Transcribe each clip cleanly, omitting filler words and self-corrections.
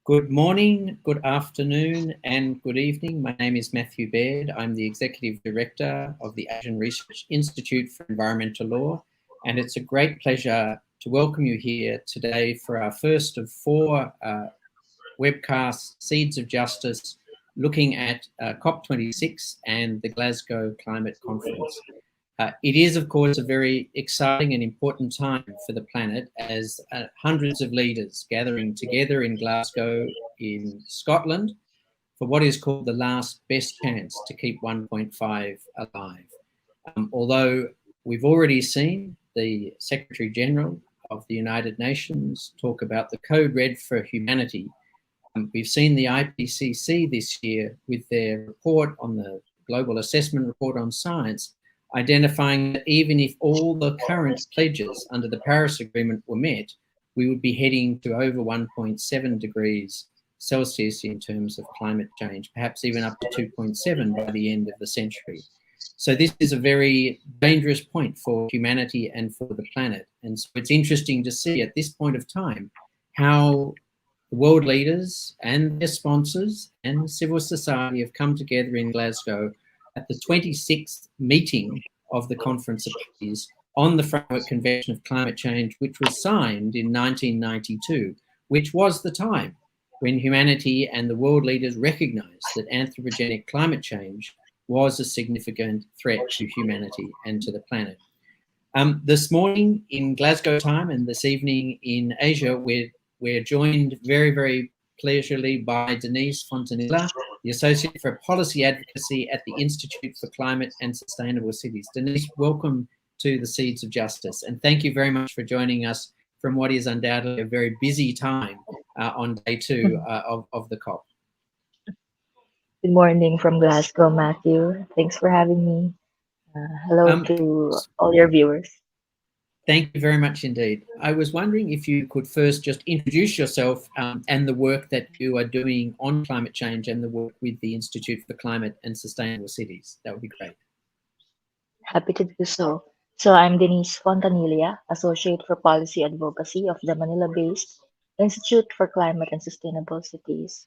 Good morning, good afternoon, and good evening. My name is Matthew Baird. I'm the Executive Director of the Asian Research Institute for Environmental Law, and it's a great pleasure to welcome you here today for our first of four webcasts, Seeds of Justice, looking at COP26 and the Glasgow Climate Conference. It is, of course, a very exciting and important time for the planet as hundreds of leaders gathering together in Glasgow in Scotland for what is called the last best chance to keep 1.5 alive. Although we've already seen the Secretary General of the United Nations talk about the Code Red for Humanity, we've seen the IPCC this year with their report on the Global Assessment Report on Science identifying that even if all the current pledges under the Paris Agreement were met, we would be heading to over 1.7 degrees Celsius in terms of climate change, perhaps even up to 2.7 by the end of the century. So this is a very dangerous point for humanity and for the planet. And so it's interesting to see at this point of time how the world leaders and their sponsors and civil society have come together in Glasgow at the 26th meeting of the Conference of Parties on the Framework Convention of Climate Change, which was signed in 1992, which was the time when humanity and the world leaders recognized that anthropogenic climate change was a significant threat to humanity and to the planet. This morning in Glasgow time and this evening in Asia, we're joined very, very pleasurably by Denise Fontanilla, the Associate for Policy Advocacy at the Institute for Climate and Sustainable Cities. Denise, welcome to the Seeds of Justice, and thank you very much for joining us from what is undoubtedly a very busy time on day two of the COP. Good morning from Glasgow, Matthew. Thanks for having me. Hello to all your viewers. Thank you very much indeed. I was wondering if you could first just introduce yourself and the work that you are doing on climate change and the work with the Institute for Climate and Sustainable Cities. That would be great. Happy to do so. So I'm Denise Fontanilla, Associate for Policy Advocacy of the Manila-based Institute for Climate and Sustainable Cities.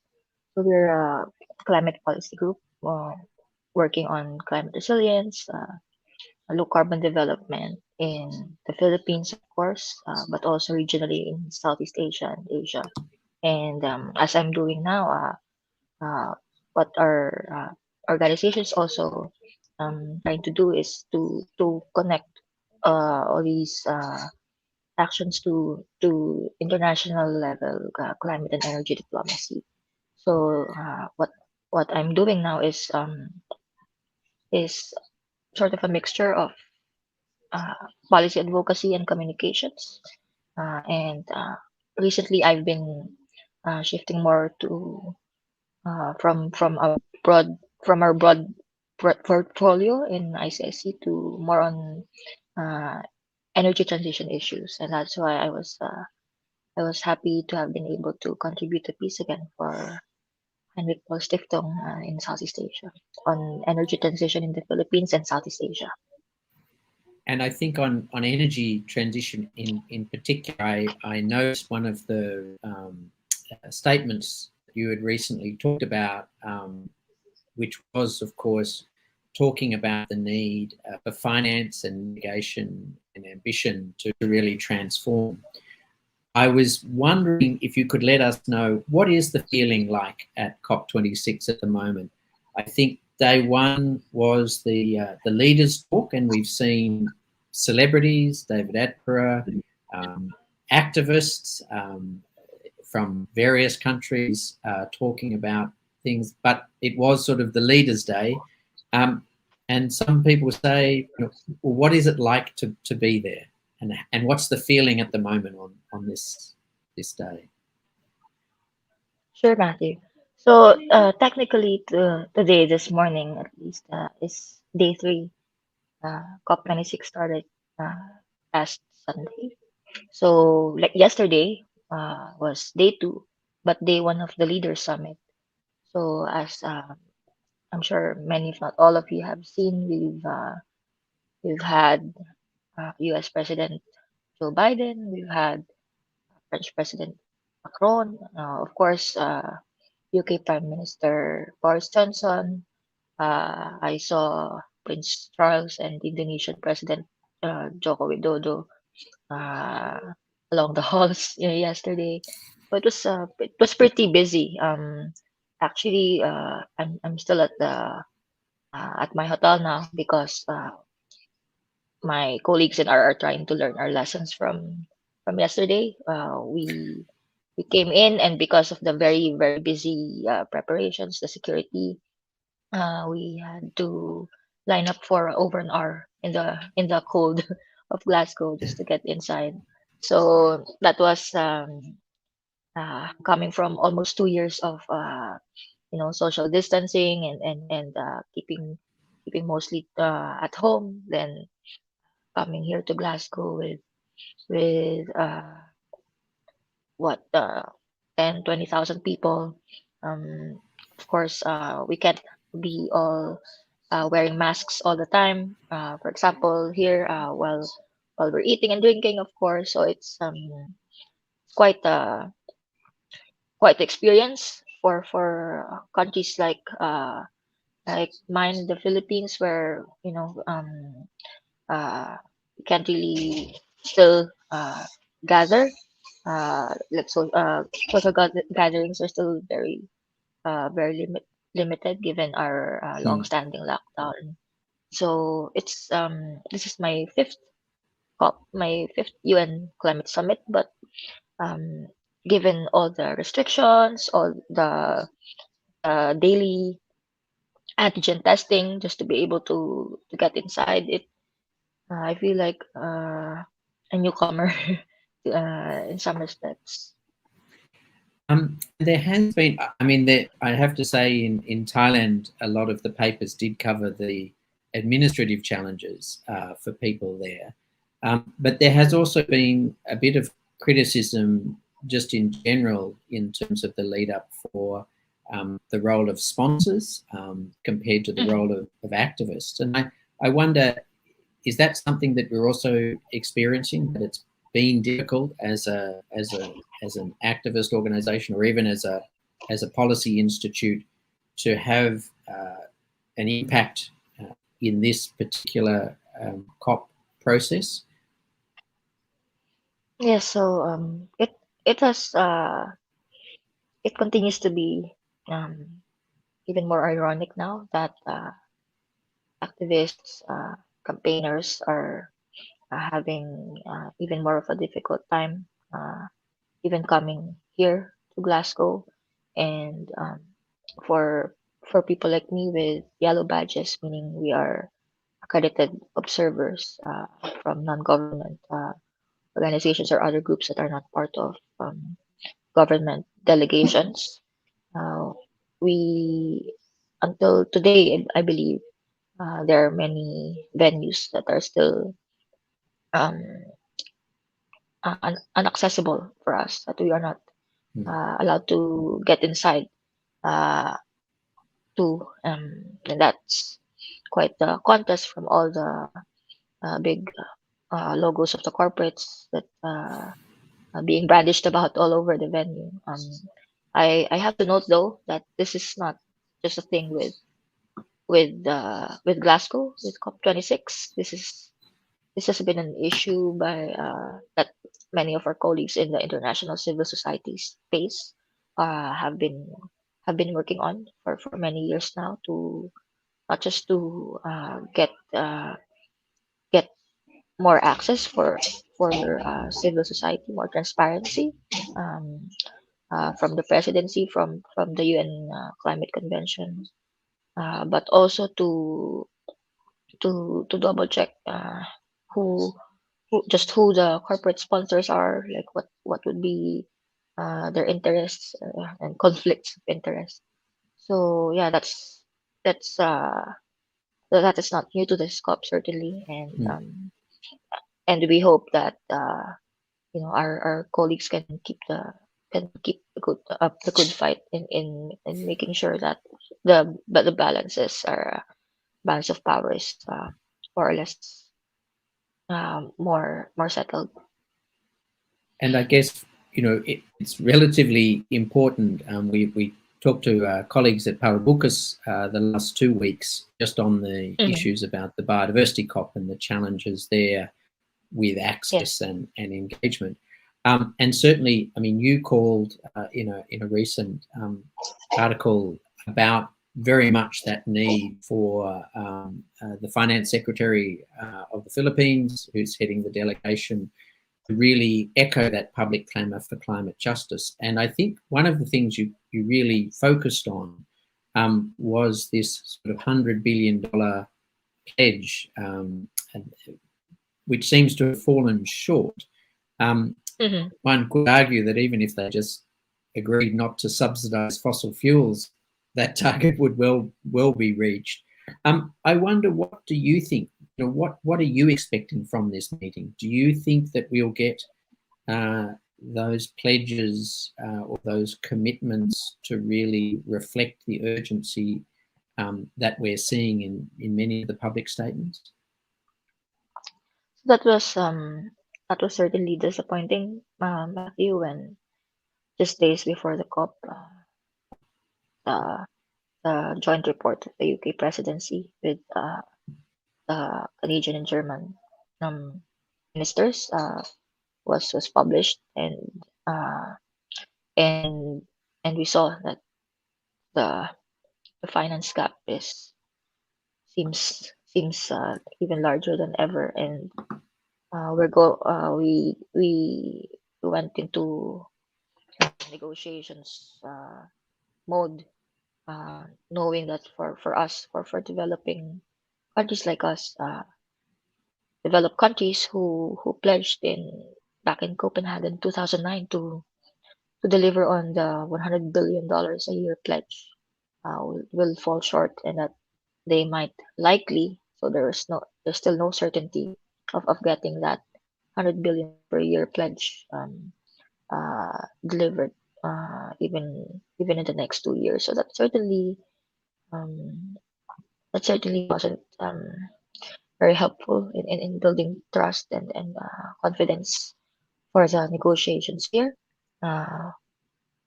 So we're a climate policy group working on climate resilience, low carbon development in the Philippines, of course, but also regionally in Southeast Asia and Asia. And as I'm doing now, what our organizations also trying to do is to connect all these actions to international level climate and energy diplomacy. So what I'm doing now is sort of a mixture of uh, policy advocacy and communications. And recently, I've been shifting more to from a broad from our broad portfolio in ICSC to more on uh, energy transition issues, and that's why I was happy to have been able to contribute a piece again for Heinrich Paul Stiftung in Southeast Asia on energy transition in the Philippines and Southeast Asia. And I think on energy transition in particular, I noticed one of the statements you had recently talked about, which was, of course, talking about the need for finance and mitigation and ambition to really transform. I was wondering if you could let us know what is the feeling like at COP26 at the moment. I think day one was the leaders talk, and we've seen celebrities, David Attenborough, activists from various countries talking about things, but it was sort of the leaders' day. And some people say, well, what is it like to be there? And what's the feeling at the moment on this day? Sure, Matthew. So technically, today, this morning at least, is day three. COP26 started last Sunday. So like yesterday was day two, but day one of the Leaders Summit. So as I'm sure many, if not all of you have seen, we've had U.S. President Joe Biden, we've had French President Macron, of course, UK Prime Minister Boris Johnson. I saw Prince Charles and the Indonesian President Joko Widodo uh, along the halls yesterday. But it was pretty busy. Actually, I'm still at my hotel now because my colleagues and I are trying to learn our lessons from yesterday. We came in, and because of the very busy preparations, the security, we had to line up for over an hour in the cold of Glasgow just to get inside. So that was coming from almost 2 years of social distancing and keeping mostly at home. Then coming here to Glasgow with what 10-20,000 people. Um, of course, we can't be all wearing masks all the time. For example, here while we're eating and drinking, of course. So it's quite quite the experience for countries like mine, the Philippines, where you can't really still gather. Social gatherings are still very limited given our Mm. long-standing lockdown. So it's this is my fifth COP, my fifth UN climate summit, but um, given all the restrictions, all the daily antigen testing just to be able to get inside it, I feel like a newcomer in some respects. There has been, I mean, I have to say, in Thailand, a lot of the papers did cover the administrative challenges for people there. But there has also been a bit of criticism just in general in terms of the lead up for the role of sponsors compared to the Mhm. role of activists. And I wonder, is that something that you're also experiencing, that it's been difficult as an activist organization or even as a policy institute to have an impact in this particular COP process? Yeah, so it has it continues to be even more ironic now that activists, campaigners are having even more of a difficult time, even coming here to Glasgow, and for for people like me with yellow badges, meaning we are accredited observers from non-government organizations or other groups that are not part of government delegations. We until today, I believe, there are many venues that are still um, unaccessible for us, that we are not Mm. allowed to get inside uh, to, and that's quite the contrast from all the big logos of the corporates that being brandished about all over the venue. I have to note though that this is not just a thing with Glasgow with COP26. This has been an issue by that many of our colleagues in the international civil society space uh, have been have been working on for many years now, to not just to get more access for civil society, more transparency um, from the presidency, from the UN Climate Convention, but also to double check who who the corporate sponsors are, like what would be their interests and conflicts of interest. So yeah, that's that is not new to the scope, certainly, Mm. and we hope that our colleagues can keep the good up the good fight in making sure that the balances are balance of power is more or less more settled. And I guess it's relatively important. We talked to colleagues at Parabucas the last 2 weeks just on the issues about the biodiversity COP and the challenges there with access and engagement. And certainly, I mean, you called in a recent article about very much that need for the Finance Secretary of the Philippines, who's heading the delegation, to really echo that public clamour for climate justice. And I think one of the things you really focused on was this sort of $100 billion pledge, which seems to have fallen short. One could argue that even if they just agreed not to subsidise fossil fuels, that target would well be reached. I wonder, what do you think? What are you expecting from this meeting? Do you think that we'll get those pledges or those commitments to really reflect the urgency that we're seeing in many of the public statements? That was certainly disappointing, Matthew, when just days before the COP, the joint report of the UK presidency with the Canadian and German ministers was published, and we saw that the finance gap seems even larger than ever, and we went into negotiations mode, knowing that for us, for developing countries like us, developed countries who pledged back in Copenhagen 2009 to deliver on the $100 billion a year pledge, will fall short, and that they might likely, so there's still no certainty of getting that 100 billion per year pledge delivered, even in the next 2 years. So um, that certainly wasn't very helpful in building trust and confidence for the negotiations here. Uh,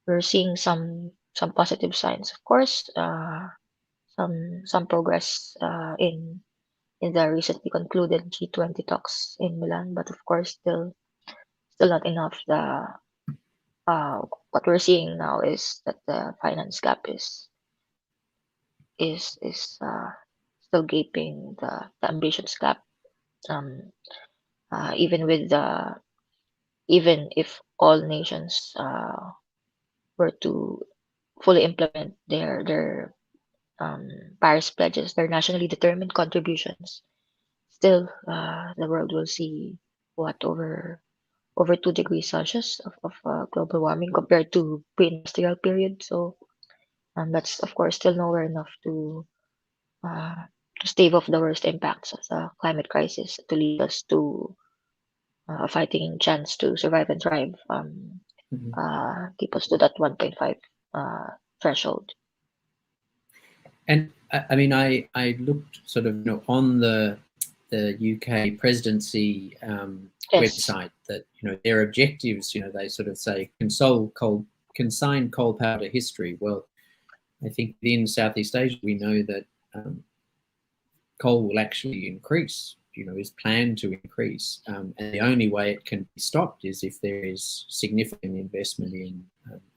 we're seeing some positive signs, of course, some progress in the recently concluded G20 talks in Milan, but of course still not enough. What we're seeing now is that the finance gap is still gaping, the ambitions gap. Um, even with even if all nations were to fully implement their Paris pledges, their nationally determined contributions, still the world will see what over 2 degrees Celsius of global warming compared to pre-industrial period. So that's of course still nowhere enough uh, to stave off the worst impacts of the climate crisis, to lead us to a fighting chance to survive and thrive, keep us to that 1.5 threshold. And I mean, I looked sort of on the UK presidency website that their objectives, they sort of say consign coal power to history. Well, I think in Southeast Asia we know that coal will actually increase, is planned to increase, and the only way it can be stopped is if there is significant investment in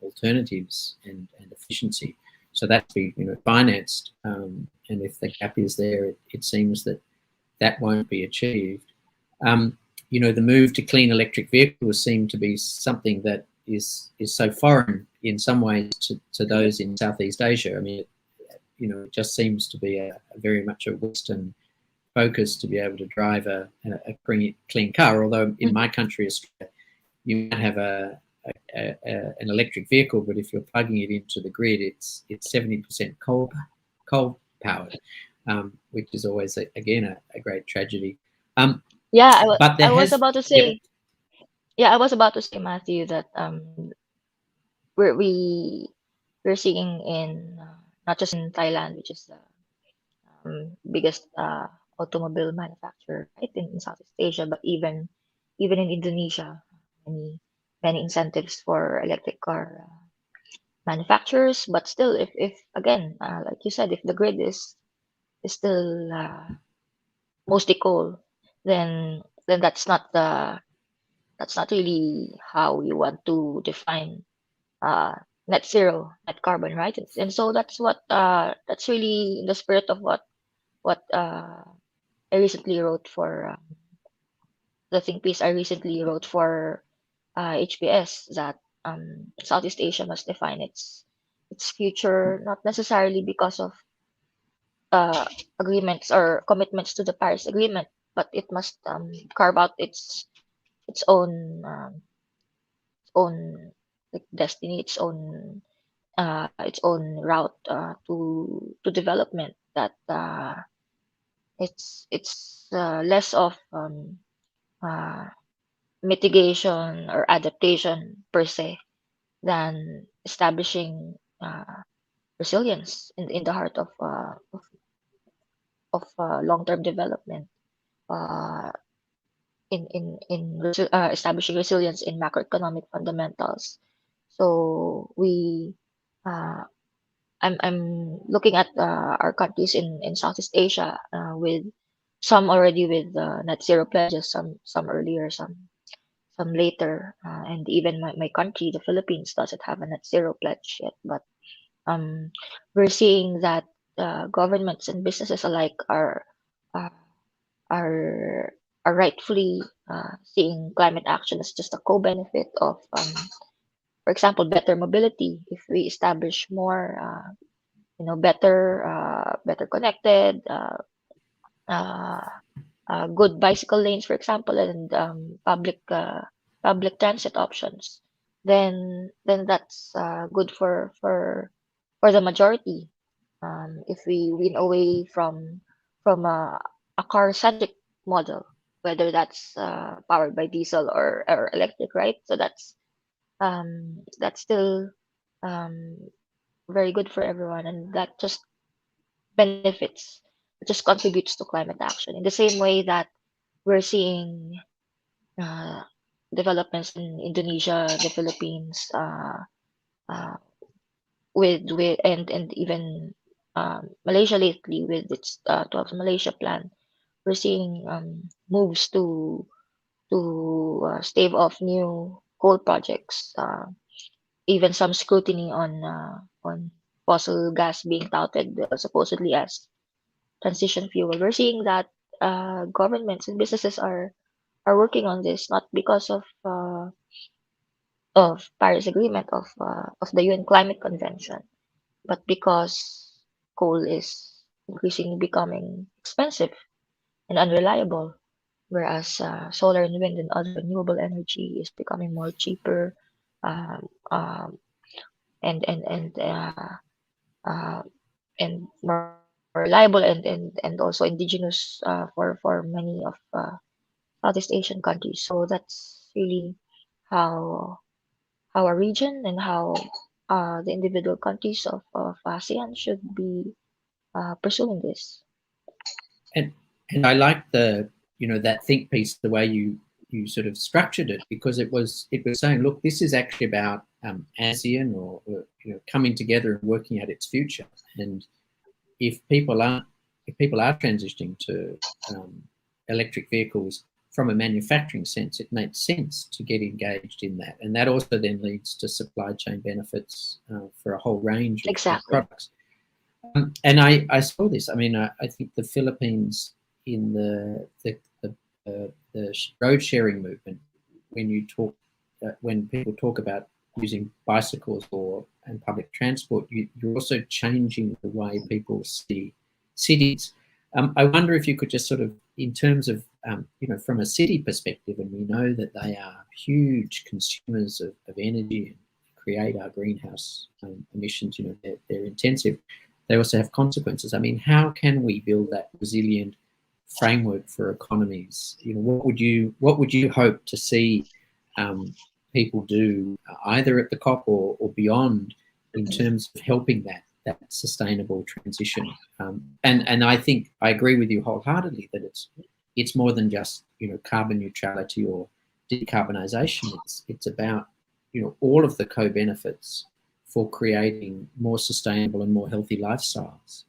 alternatives and efficiency. So that's be financed, and if the gap is there, it seems that won't be achieved. The move to clean electric vehicles seem to be something that is so foreign in some ways to those in Southeast Asia. I mean, it just seems to be a very much a Western focus to be able to drive a clean car. Although in my country, Australia, you might have an electric vehicle, but if you're plugging it into the grid, it's 70% coal powered, which is always again a great tragedy. I was about to say, I was about to say, Matthew, that we're we're seeing in not just in Thailand, which is the biggest automobile manufacturer, right, in Southeast Asia, but even in Indonesia, many many incentives for electric car manufacturers. But still, if again, like you said, if the grid is still mostly coal, then that's not really how you want to define uh, net zero, net carbon, right? And so that's really in the spirit of what I recently wrote for the think piece I recently wrote for HPS, that Southeast Asia must define its future, not necessarily because of uh, agreements or commitments to the Paris Agreement, but it must carve out its own like destiny, its own route to development, that it's less of uh, mitigation or adaptation per se than establishing resilience in the heart of long-term development, uh, establishing resilience in macroeconomic fundamentals. So uh, I'm looking at our countries in Southeast Asia, with some already with net zero pledges, some earlier, some later, and even my country, the Philippines, doesn't have a net zero pledge yet. But um, we're seeing that governments and businesses alike uh, are are rightfully seeing climate action as just a co-benefit of, for example, better mobility. If we establish more, better connected, uh, good bicycle lanes, for example, and public transit options, then that's good for the majority. If we win away from a car-centric model, whether that's powered by diesel or electric, right? So that's still um, very good for everyone, and that just benefits, just contributes to climate action. In the same way that we're seeing uh, developments in Indonesia, the Philippines, uh, and even Malaysia lately with its 12 Malaysia plan, we're seeing moves to stave off new coal projects, even some scrutiny on fossil gas being touted supposedly as transition fuel. We're seeing that governments and businesses are working on this, not because of Paris Agreement, of the UN Climate Convention, but because coal is increasingly becoming expensive and unreliable, whereas solar and wind and other renewable energy is becoming more cheaper, um, um, and and and uh, uh, and more reliable, and also indigenous for many of Southeast Asian countries. So that's really how how a region and how the individual countries of ASEAN should be pursuing this. And I like the, that think piece, the way you sort of structured it, because it was saying, look, this is actually about ASEAN, or coming together and working out its future. And if people are transitioning to electric vehicles from a manufacturing sense, it makes sense to get engaged in that, and that also then leads to supply chain benefits for a whole range of Exactly. products. And I saw this. I mean, I think the Philippines, in the road sharing movement, when people talk about using bicycles and public transport, you're also changing the way people see cities. I wonder if you could just sort of, in terms of from a city perspective, and we know that they are huge consumers of energy and create our greenhouse emissions. They're intensive. They also have consequences. I mean, how can we build that resilient framework for economies? What would you hope to see people do, either at the COP or beyond, in terms of helping that sustainable transition? And I think I agree with you wholeheartedly that it's more than just carbon neutrality or decarbonisation. It's about, you know, all of the co-benefits for creating more sustainable and more healthy lifestyles,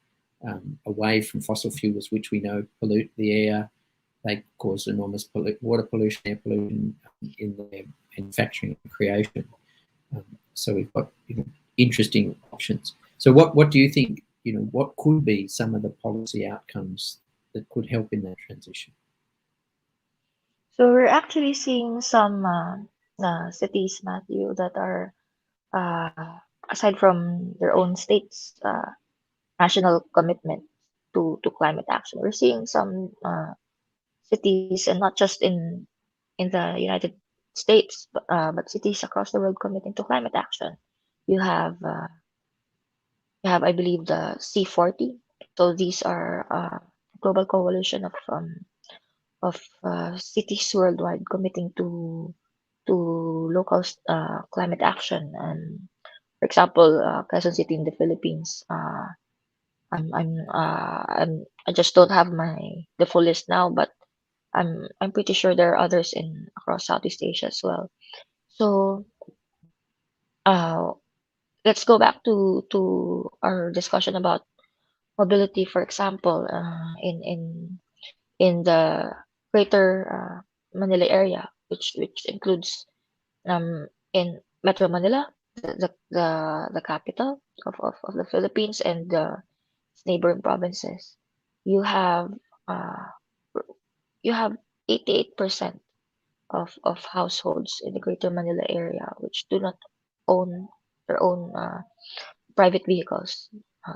away from fossil fuels, which we know pollute the air. They cause enormous water pollution, air pollution in their manufacturing and creation. So we've got, you know, interesting options. So what do you think, you know, what could be some of the policy outcomes that could help in that transition? So we're actually seeing some cities, Matthew, that are aside from their own states' national commitment to climate action. We're seeing some cities, and not just in the United States, but cities across the world committing to climate action. You have I believe, the C40. So these are global coalition of cities worldwide committing to local climate action. And for example, Quezon City in the Philippines. I just don't have the full list now, but I'm pretty sure there are others in across Southeast Asia as well. So uh, let's go back to our discussion about mobility. For example, in the Greater Manila area, which includes in Metro Manila, the capital of the Philippines, and its neighboring provinces. You have uh, you have 88% of households in the Greater Manila area which do not own their own private vehicles,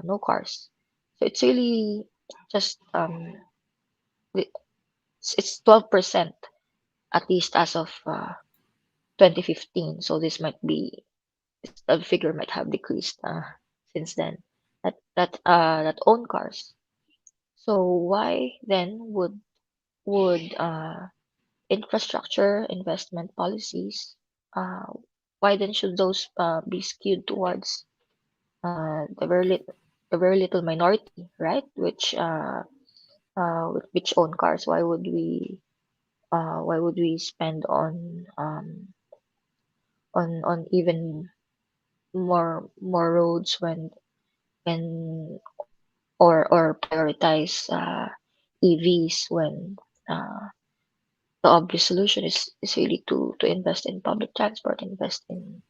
no cars. So it's really just it's 12% at least as of 2015. So this might be the figure might have decreased since then. That own cars. So why then would infrastructure investment policies, uh, why then should those be skewed towards the very little minority, right? Which own cars? Why would we spend on even more roads when or prioritize EVs when uh, the obvious solution is really to invest in public transport, invest in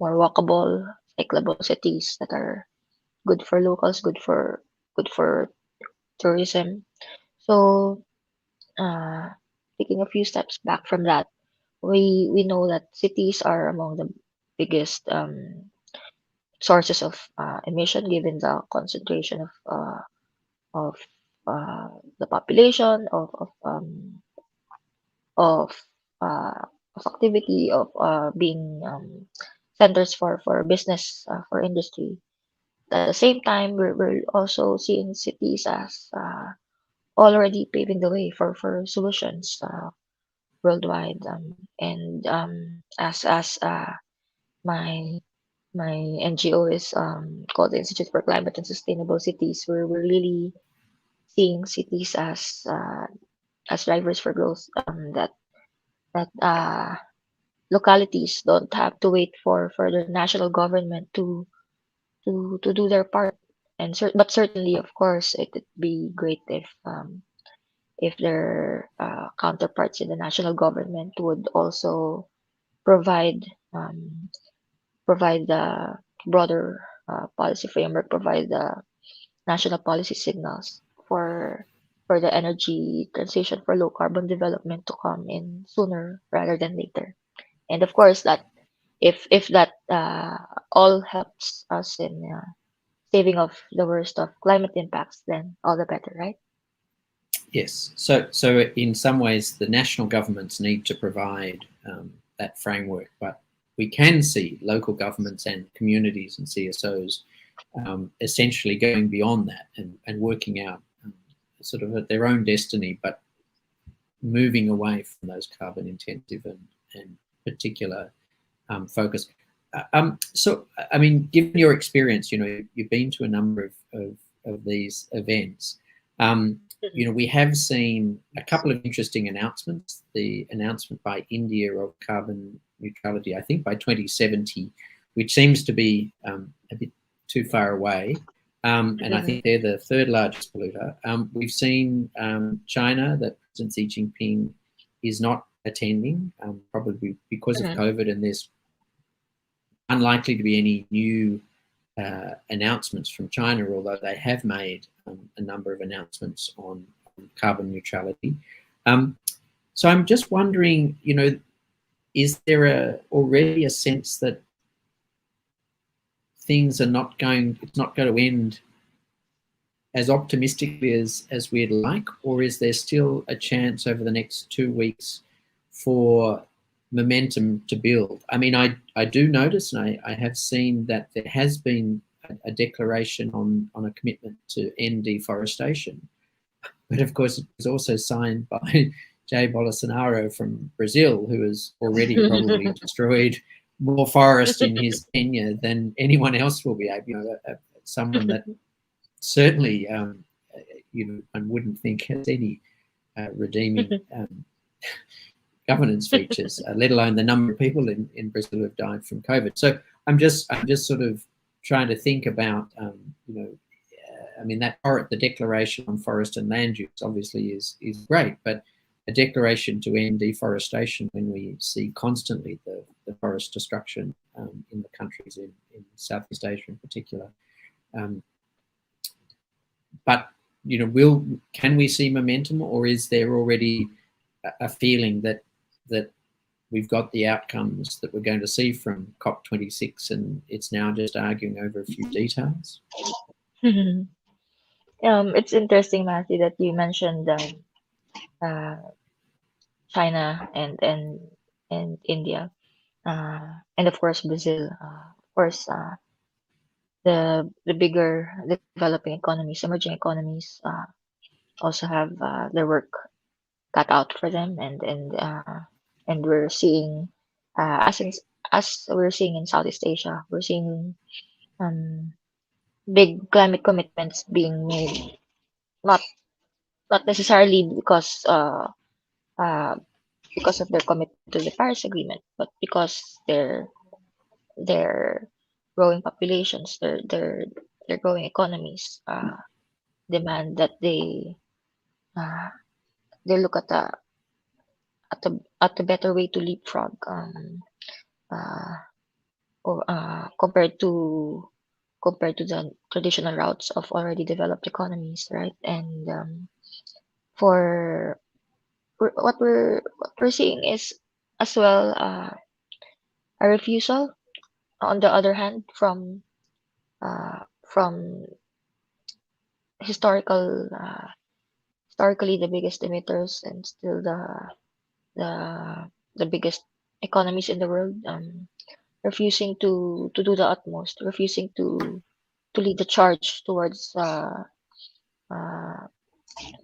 more walkable, cyclable cities that are good for locals, good for tourism. So, uh, taking a few steps back from that, we know that cities are among the biggest sources of emission, given the concentration of the population of uh, of activity of being centers for business, for industry. At the same time, we're also seeing cities as already paving the way for solutions worldwide. And as my my NGO is called the Institute for Climate and Sustainable Cities, where we're really seeing cities as drivers for growth. That localities don't have to wait for the national government to do their part. And but certainly, of course, it'd be great if their counterparts in the national government would also provide um, provide the broader policy framework, provide the national policy signals for the energy transition, for low carbon development to come in sooner rather than later. And of course, that if that all helps us in saving of the worst of climate impacts, then all the better, right? Yes. So in some ways, the national governments need to provide that framework, but we can see local governments and communities and CSOs essentially going beyond that and working out sort of at their own destiny, but moving away from those carbon intensive and particular focus. So, I mean, given your experience, you know, you've been to a number of these events. we have seen a couple of interesting announcements. The announcement by India of carbon neutrality, I think by 2070, which seems to be a bit too far away. And I think they're the third largest polluter. We've seen China, that President Xi Jinping is not attending, probably because of COVID, and there's unlikely to be any new announcements from China, although they have made a number of announcements on carbon neutrality. So I'm just wondering, is there already a sense that things are it's not going to end as optimistically as we'd like, or is there still a chance over the next 2 weeks for momentum to build? I mean, I do notice, and I have seen that there has been a declaration on a commitment to end deforestation, but of course it was also signed by Jair Bolsonaro from Brazil, who has already probably destroyed more forest in his tenure than anyone else will be able. Someone that certainly, one wouldn't think has any redeeming governance features, let alone the number of people in Brazil who have died from COVID. So I'm just sort of trying to think about, I mean, the declaration on forest and land use obviously is great, but a declaration to end deforestation when we see constantly the forest destruction in the countries in Southeast Asia in particular. But can we see momentum, or is there already a feeling that we've got the outcomes that we're going to see from COP26, and it's now just arguing over a few details? It's interesting, Matthew, that you mentioned China and India, and of course Brazil. Of course, the bigger developing economies, emerging economies, also have their work cut out for them, and we're seeing, as we're seeing in Southeast Asia, we're seeing big climate commitments being made, not necessarily because of their commitment to the Paris Agreement, but because their growing populations, their growing economies demand that they look at the better way to leapfrog, uh, compared to the traditional routes of already developed economies, right? And for what we're seeing is as well a refusal, on the other hand, from historically the biggest emitters and still the biggest economies in the world, refusing to do the utmost, refusing to lead the charge towards uh,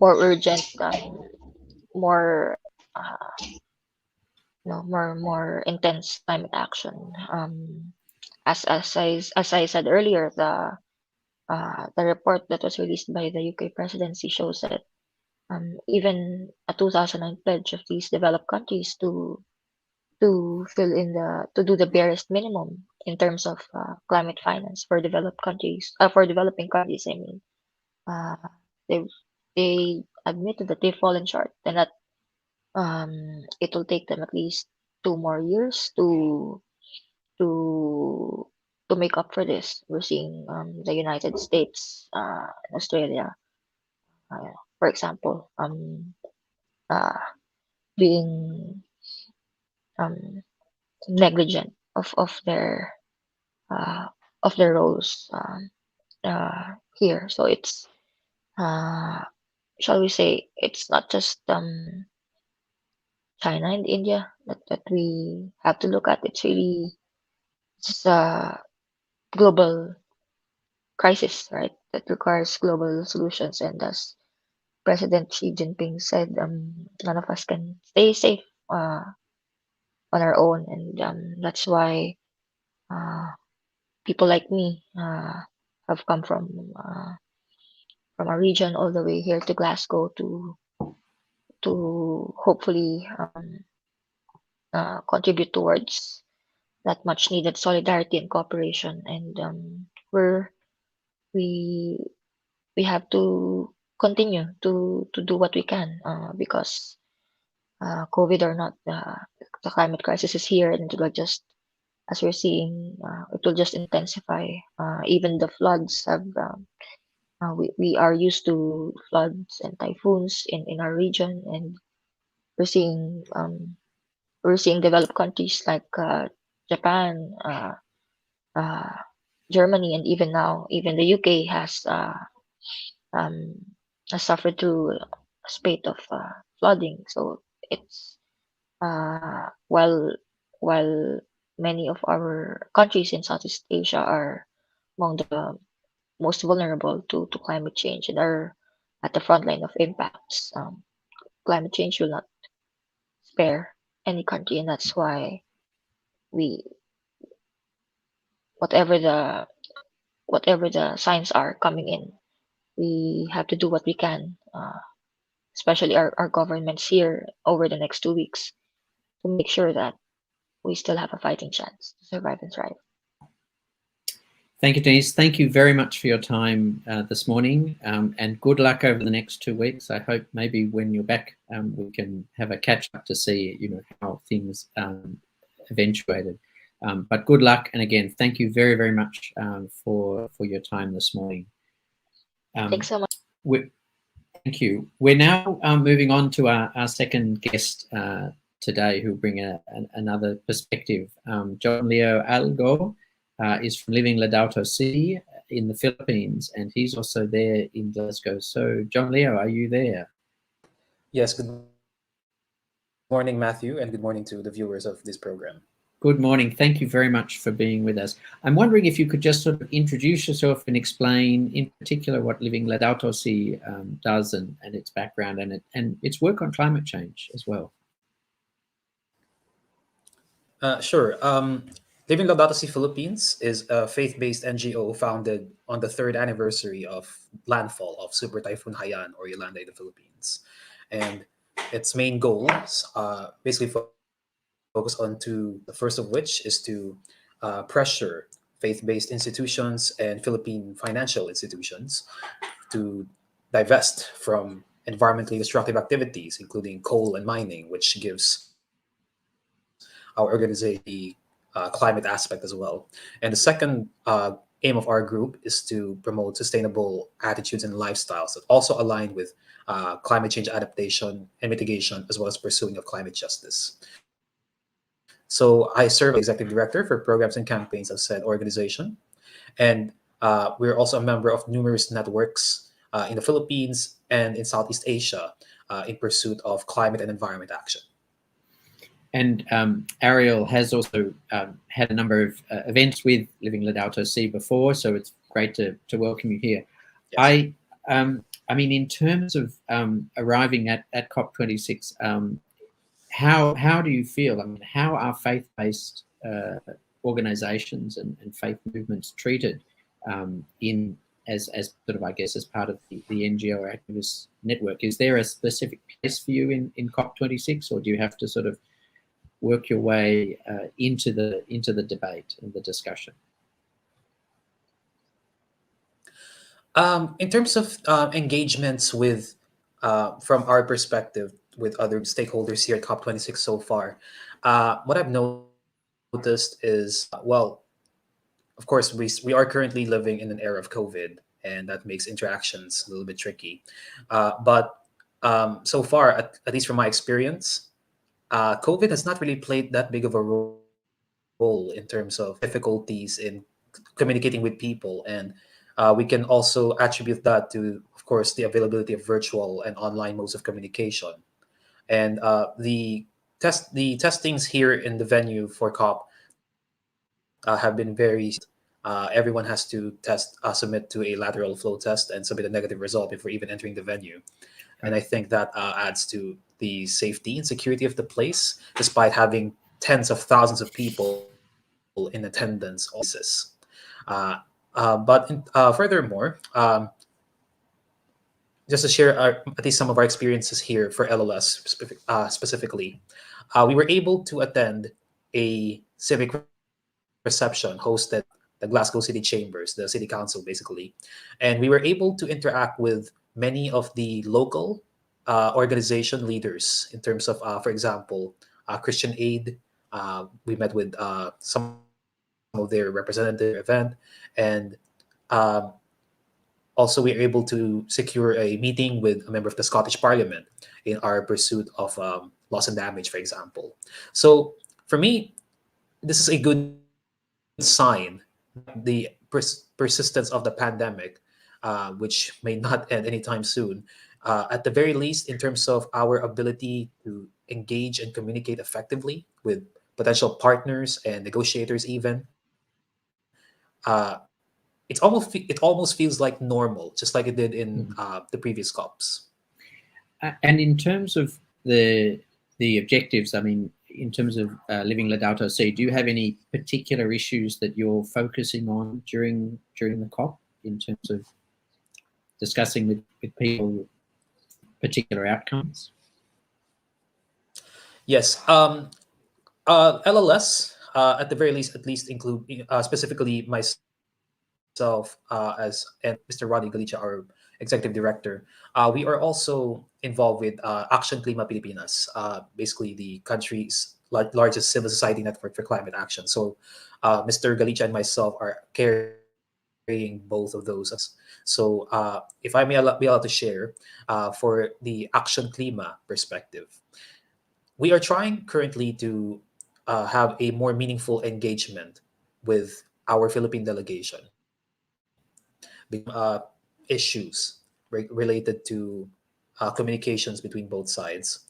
more urgent, more more intense climate action. As I said earlier, the report that was released by the UK presidency shows that even a 2009 pledge of these developed countries to do the barest minimum in terms of climate finance for developed countries, for developing countries, I mean, uh, they they admitted that they've fallen short, and that it will take them at least 2 more years to to make up for this. We're seeing the United States, and Australia, for example, uh, being um, negligent uh, of their roles here. So it's, uh, shall we say, it's not just China and India that we have to look at. It's really just a global crisis, right? That requires global solutions. And as President Xi Jinping said, none of us can stay safe on our own, and that's why uh, people like me have come our region all the way here to Glasgow to hopefully contribute towards that much needed solidarity and cooperation. And we we have to continue to do what we can because COVID or not, the climate crisis is here, and it will just, as we're seeing, it will just intensify. Even the floods have. We are used to floods and typhoons in our region, and we're seeing um, we're seeing developed countries like Japan, uh, Germany, and even now even the UK um, has suffered through a spate of flooding. So it's while many of our countries in Southeast Asia are among the most vulnerable to climate change and are at the front line of impacts. Climate change will not spare any country, and that's why we, whatever the whatever the signs are coming in, we have to do what we can, especially our governments here over the next 2 weeks, to make sure that we still have a fighting chance to survive and thrive. Thank you, Denise. Thank you very much for your time this morning, and good luck over the next 2 weeks. I hope maybe when you're back, we can have a catch up to see, how things eventuated. But good luck, and again, thank you very, very much for your time this morning. Thanks so much. Thank you. We're now moving on to our second guest today, who'll bring another perspective. John Leo Algo is from Living Laudato City in the Philippines, and he's also there in Glasgow. So, John Leo, are you there? Yes, good morning, Matthew, and good morning to the viewers of this program. Good morning. Thank you very much for being with us. I'm wondering if you could just sort of introduce yourself and explain in particular what Living Laudato Si does and its background and its work on climate change as well. Sure. Living Laudato Si Philippines is a faith-based NGO founded on the third anniversary of landfall of Super Typhoon Haiyan or Yolanda in the Philippines. And its main goals basically focus on two, the first of which is to pressure faith-based institutions and Philippine financial institutions to divest from environmentally destructive activities, including coal and mining, which gives our organization the climate aspect as well. And the second aim of our group is to promote sustainable attitudes and lifestyles that also align with climate change adaptation and mitigation, as well as pursuing of climate justice. So I serve as executive director for programs and campaigns of said organization. And we're also a member of numerous networks in the Philippines and in Southeast Asia in pursuit of climate and environment action. And Ariel has also had a number of events with Living Laudato Si before, so it's great to welcome you here. Yes. I mean, in terms of arriving at COP26, how do you feel? I mean, how are faith-based organizations and faith movements treated as sort of, I guess, as part of the NGO activist network? Is there a specific place for you in COP26, or do you have to sort of work your way into the debate and the discussion? In terms of engagements with, from our perspective, with other stakeholders here at COP26 so far, what I've noticed is, well, of course, we are currently living in an era of COVID, and that makes interactions a little bit tricky. But so far, at least from my experience, COVID has not really played that big of a role in terms of difficulties in communicating with people. And we can also attribute that to, of course, the availability of virtual and online modes of communication. And the testings here in the venue for COP have been very. Everyone has to submit to a lateral flow test and submit a negative result before even entering the venue. And I think that adds to the safety and security of the place, despite having tens of thousands of people in attendance on this. But furthermore, just to share at least some of our experiences here for LLS specifically, we were able to attend a civic reception hosted by the Glasgow City Chambers, the city council basically, and we were able to interact with many of the local organization leaders in terms of, for example, Christian Aid. We met with some of their representatives at their event, and um, also, we are able to secure a meeting with a member of the Scottish Parliament in our pursuit of loss and damage, for example. So, for me, this is a good sign that the persistence of the pandemic, which may not end anytime soon, at the very least, in terms of our ability to engage and communicate effectively with potential partners and negotiators, even, it almost feels like normal, just like it did in the previous COPs. And in terms of the objectives, I mean, in terms of living Laudato Si, do you have any particular issues that you're focusing on during the COP in terms of discussing with people particular outcomes? Yes, LLS at the very least, at least include specifically myself as and Mr. Rodney Galicia, our executive director. We are also involved with Action Klima Pilipinas, basically the country's largest civil society network for climate action. So, Mr. Galicia and myself are carrying both of those as well. So, if I may be allowed to share for the Action Klima perspective, we are trying currently to have a more meaningful engagement with our Philippine delegation issues related to communications between both sides.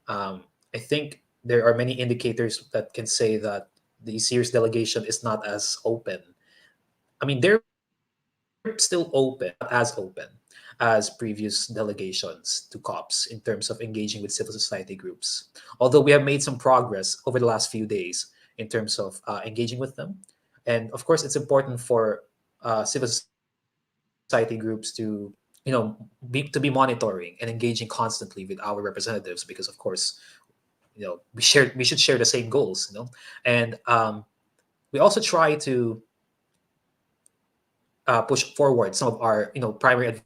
I think there are many indicators that can say that the Sears delegation is not as open. I mean, they're still open, not as open as previous delegations to COPs in terms of engaging with civil society groups. Although we have made some progress over the last few days in terms of engaging with them. And of course, it's important for civil society groups to be monitoring and engaging constantly with our representatives because, of course, we should share the same goals. And we also try to push forward some of our primary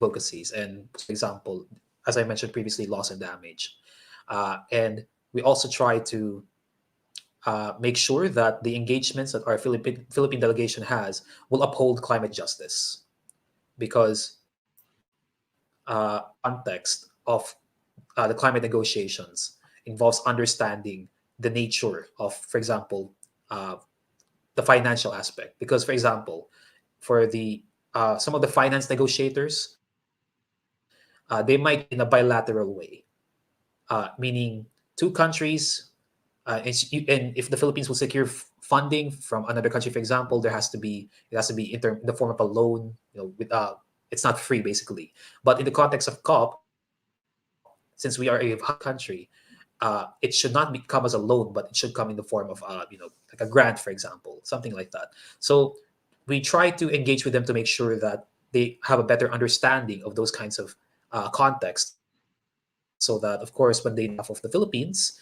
advocacies, and for example, as I mentioned previously, loss and damage, and we also try to make sure that the engagements that our Philippine delegation has will uphold climate justice, because context of the climate negotiations involves understanding the nature of, for example, uh, the financial aspect. Because, for example, for the some of the finance negotiators, they might in a bilateral way, meaning two countries. And if the Philippines will secure funding from another country, for example, it has to be in the form of a loan. With it's not free basically. But in the context of COP, since we are a hub country, it should not come as a loan, but it should come in the form of like a grant, for example, something like that. So we try to engage with them to make sure that they have a better understanding of those kinds of contexts, so that, of course, when they negotiate on behalf of the Philippines,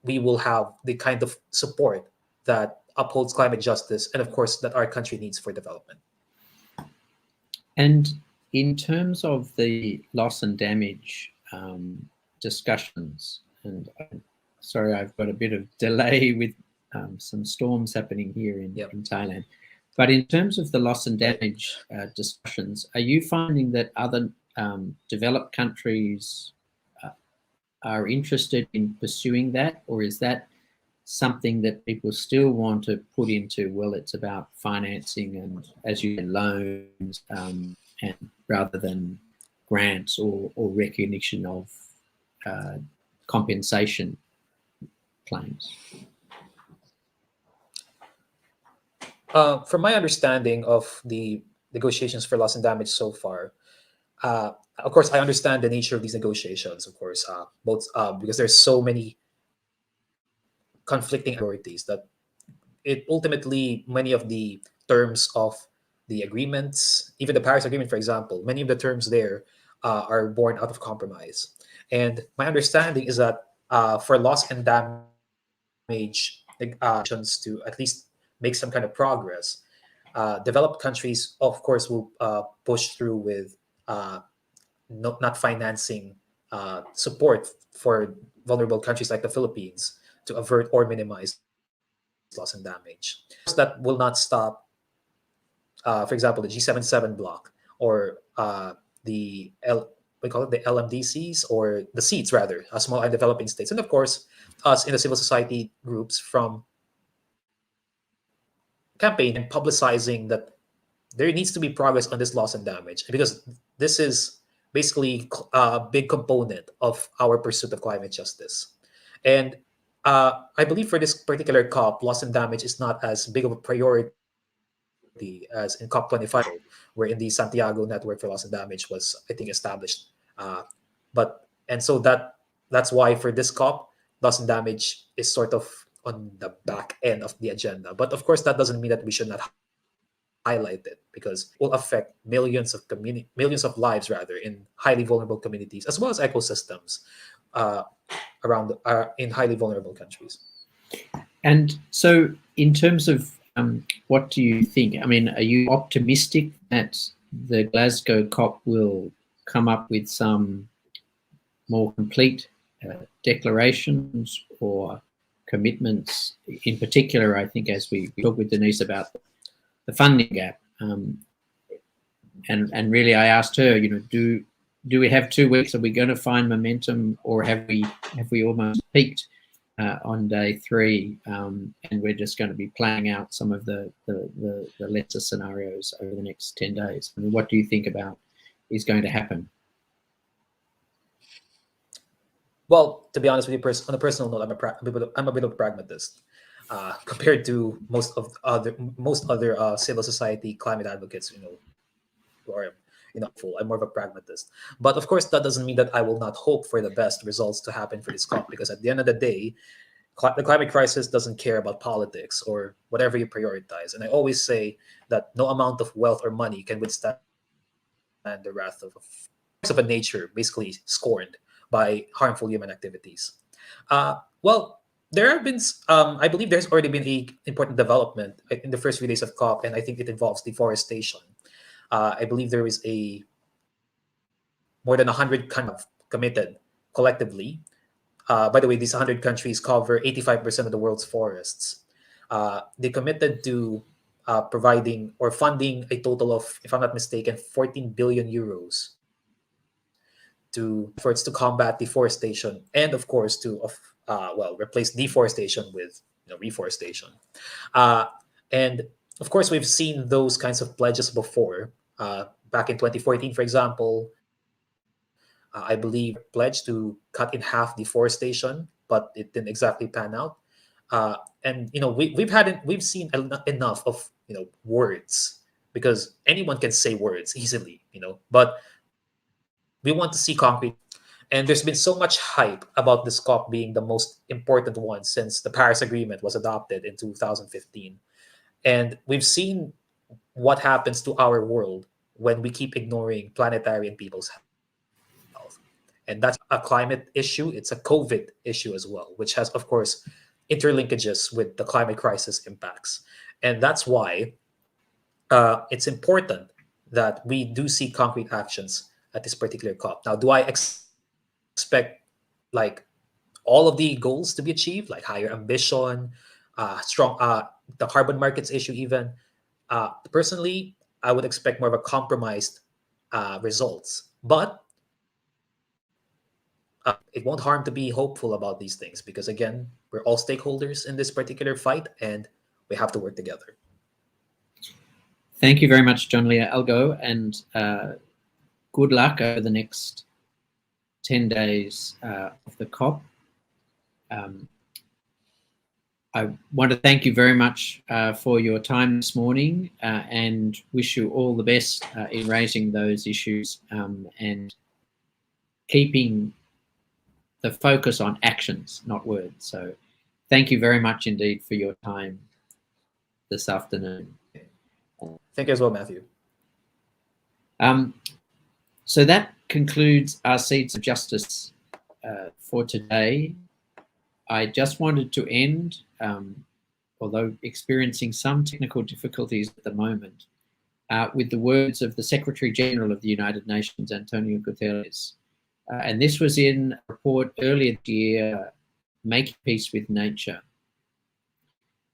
we will have the kind of support that upholds climate justice and, of course, that our country needs for development. And in terms of the loss and damage discussions, and sorry, I've got a bit of delay with some storms happening here in Thailand. But in terms of the loss and damage discussions, are you finding that other developed countries are interested in pursuing that, or is that something that people still want to put into, well, it's about financing and, as you said, loans, and rather than grants or recognition of compensation claims? From my understanding of the negotiations for loss and damage so far, of course, I understand the nature of these negotiations. Of course, both because there's so many conflicting authorities that it ultimately many of the terms of the agreements, even the Paris Agreement, for example, many of the terms there are born out of compromise. And my understanding is that for loss and damage to at least make some kind of progress, developed countries, of course, will push through with not financing support for vulnerable countries like the Philippines to avert or minimize loss and damage. That will not stop, for example, the G77 bloc or we call it the LMDCs or the seats rather, small and developing states, and of course, us in the civil society groups from campaigning and publicizing that there needs to be progress on this loss and damage because this is basically a big component of our pursuit of climate justice. And I believe for this particular COP, loss and damage is not as big of a priority as in COP25, where in the Santiago Network for Loss and Damage was, I think, established. And so that's why for this COP, loss and damage is sort of on the back end of the agenda. But of course, that doesn't mean that we should not highlight it because it will affect millions of lives rather in highly vulnerable communities as well as ecosystems uh, in highly vulnerable countries. And so in terms of what do you think? I mean, are you optimistic that the Glasgow COP will come up with some more complete declarations or commitments? In particular, I think as we talked with Denise about the funding gap, and really I asked her, do we have 2 weeks? Are we going to find momentum, or have we almost peaked on day 3, and we're just going to be playing out some of the lesser scenarios over the next 10 days? I mean, what do you think about is going to happen? Well, to be honest with you, on a personal note, I'm a bit of a pragmatist compared to most other civil society climate advocates. Who are full. I'm more of a pragmatist. But of course, that doesn't mean that I will not hope for the best results to happen for this COP, because at the end of the day, the climate crisis doesn't care about politics or whatever you prioritize. And I always say that no amount of wealth or money can withstand the wrath of a nature basically scorned by harmful human activities. Well, there have been, I believe there's already been a important development in the first few days of COP, and I think it involves deforestation. I believe there is more than 100 countries committed collectively. By the way, these 100 countries cover 85% of the world's forests. They committed to providing or funding a total of, if I'm not mistaken, 14 billion euros to efforts to combat deforestation, and of course to replace deforestation with reforestation. And of course, we've seen those kinds of pledges before. Back in 2014, for example, I believe pledged to cut in half deforestation, but it didn't exactly pan out. And we've seen enough of words, because anyone can say words easily, but we want to see concrete. And there's been so much hype about this COP being the most important one since the Paris Agreement was adopted in 2015. And we've seen what happens to our world when we keep ignoring planetary and people's health. And that's a climate issue. It's a COVID issue as well, which has, of course, interlinkages with the climate crisis impacts. And that's why it's important that we do see concrete actions at this particular COP. Now, do I expect like all of the goals to be achieved, like higher ambition, strong the carbon markets issue even? Personally, I would expect more of a compromised results. But it won't harm to be hopeful about these things, because again, we're all stakeholders in this particular fight, and we have to work together. Thank you very much, John Leah Algo, and good luck over the next 10 days of the COP. I want to thank you very much for your time this morning and wish you all the best in raising those issues and keeping the focus on actions, not words. So thank you very much indeed for your time this afternoon. Thank you as well, Matthew. So that concludes our Seeds of Justice for today. I just wanted to end, although experiencing some technical difficulties at the moment, with the words of the Secretary General of the United Nations, Antonio Guterres. And this was in a report earlier this year, Making Peace with Nature.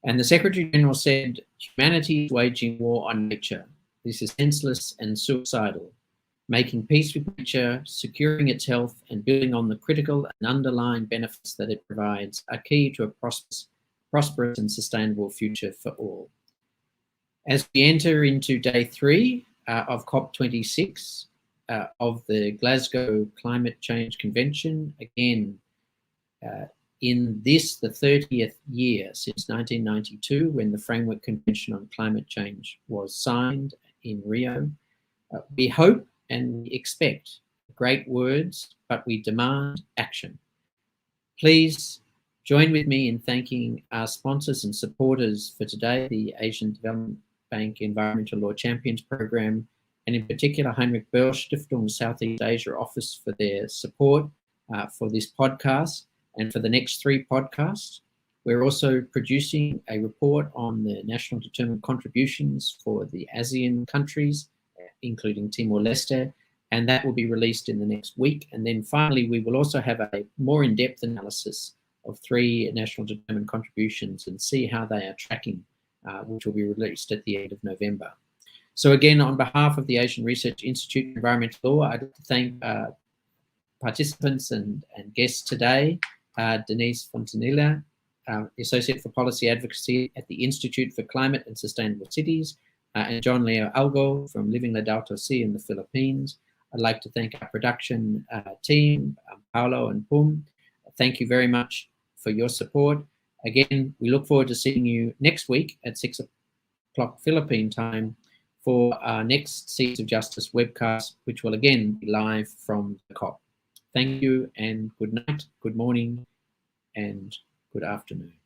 And the Secretary General said, humanity is waging war on nature. This is senseless and suicidal. Making peace with nature, securing its health, and building on the critical and underlying benefits that it provides are key to a prosperous and sustainable future for all. As we enter into day 3 of COP26 of the Glasgow Climate Change Convention, again, in this, the 30th year since 1992, when the Framework Convention on Climate Change was signed in Rio, we hope and we expect great words, but we demand action. Please join with me in thanking our sponsors and supporters for today, the Asian Development Bank Environmental Law Champions Program, and in particular Heinrich Böll Stiftung Southeast Asia Office for their support for this podcast and for the next 3 podcasts. We're also producing a report on the national determined contributions for the ASEAN countries, including Timor-Leste, and that will be released in the next week. And then finally, we will also have a more in-depth analysis of 3 national determined contributions and see how they are tracking, which will be released at the end of November. So again, on behalf of the Asian Research Institute of Environmental Law, I'd like to thank participants and guests today, Denise Fontanilla, Associate for Policy Advocacy at the Institute for Climate and Sustainable Cities, and John Leo Algo from Living Laudato Si in the Philippines. I'd like to thank our production team, Paolo and Pum. Thank you very much for your support. Again, we look forward to seeing you next week at 6 o'clock Philippine time for our next Seeds of Justice webcast, which will again be live from the COP. Thank you and good night, good morning, and good afternoon.